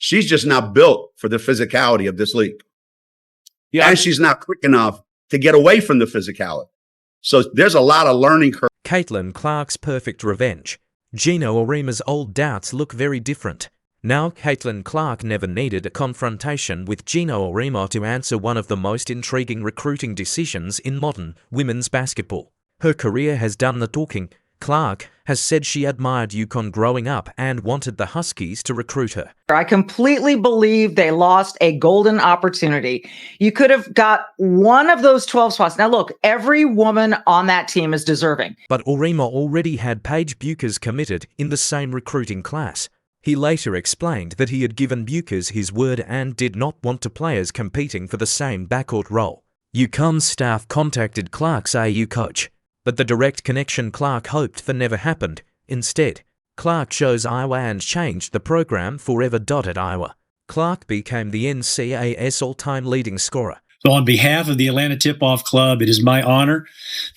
She's just not built for the physicality of this league. Yeah, and she's not quick enough to get away from the physicality. So there's a lot of learning curve. Caitlin Clark's perfect revenge. Geno Auriemma's old doubts look very different. Now Caitlin Clark never needed a confrontation with Geno Auriemma to answer one of the most intriguing recruiting decisions in modern women's basketball. Her career has done the talking. Clark has said she admired UConn growing up and wanted the Huskies to recruit her. I completely believe they lost a golden opportunity. You could have got one of those 12 spots. Now look, every woman on that team is deserving. But Auriemma already had Paige Bueckers committed in the same recruiting class. He later explained that he had given Bueckers his word and did not want two players competing for the same backcourt role. UConn's staff contacted Clark's AU coach, but the direct connection Clark hoped for never happened. Instead, Clark chose Iowa and changed the program forever. At Iowa, Clark became the NCAA's all-time leading scorer. So on behalf of the Atlanta Tip-Off Club, it is my honor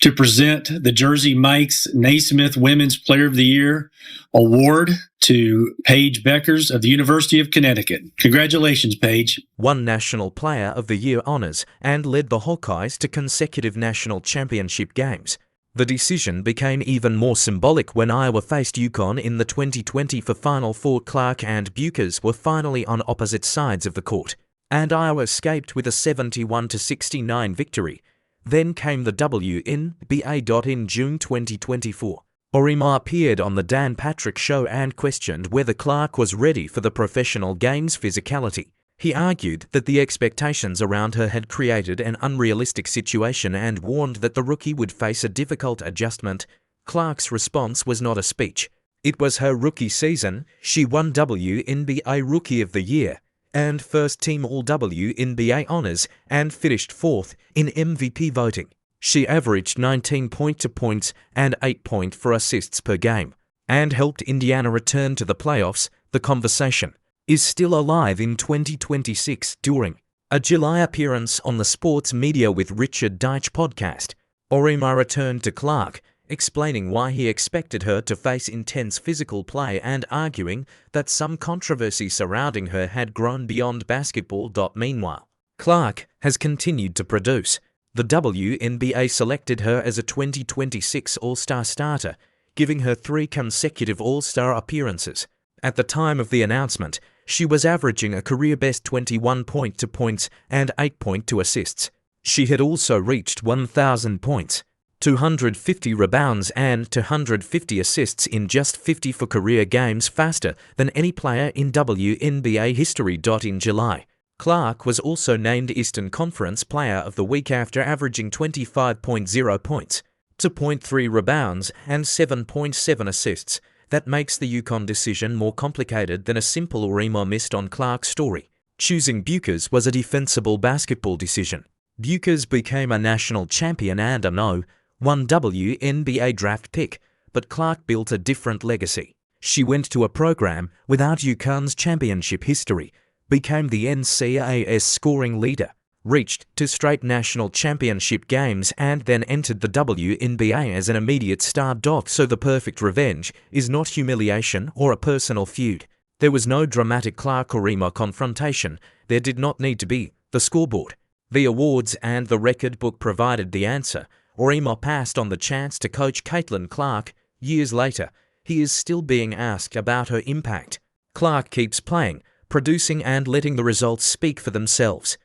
to present the Jersey Mike's Naismith Women's Player of the Year Award to Paige Bueckers of the University of Connecticut. Congratulations, Paige. Won National Player of the Year honors and led the Hawkeyes to consecutive national championship games. The decision became even more symbolic when Iowa faced UConn in the 2020 Final Four. Clark and Bueckers were finally on opposite sides of the court, and Iowa escaped with a 71-69 victory. Then came the WNBA. In June 2024, Auriemma appeared on the Dan Patrick Show and questioned whether Clark was ready for the professional game's physicality. He argued that the expectations around her had created an unrealistic situation and warned that the rookie would face a difficult adjustment. Clark's response was not a speech. It was her rookie season. She won WNBA Rookie of the Year and first-team All-WNBA honors and finished fourth in MVP voting. She averaged 19.2 points and 8.4 assists per game and helped Indiana return to the playoffs. The conversation is still alive in 2026. During a July appearance on the Sports Media with Richard Deitch podcast, Auriemma returned to Clark, explaining why he expected her to face intense physical play and arguing that some controversy surrounding her had grown beyond basketball. Meanwhile, Clark has continued to produce. The WNBA selected her as a 2026 All-Star starter, giving her 3 consecutive All-Star appearances. At the time of the announcement, she was averaging a career-best 21.2 points and 8.2 assists. She had also reached 1,000 points, 250 rebounds and 250 assists in just 54 career games, faster than any player in WNBA history. In July, Clark was also named Eastern Conference Player of the Week after averaging 25.0 points, 2.3 rebounds, and 7.7 assists. That makes the UConn decision more complicated than a simple Auriemma missed on Clark's story. Choosing Bueckers was a defensible basketball decision. Bueckers became a national champion and a No.1 WNBA draft pick, but Clark built a different legacy. She went to a program without UConn's championship history, became the NCAA's scoring leader, reached 2 straight national championship games, and then entered the WNBA as an immediate star. So the perfect revenge is not humiliation or a personal feud. There was no dramatic Clark-Auriemma confrontation. There did not need to be. The scoreboard, the awards, and the record book provided the answer. Auriemma passed on the chance to coach Caitlin Clark. Years later, he is still being asked about her impact. Clark keeps playing, producing, and letting the results speak for themselves.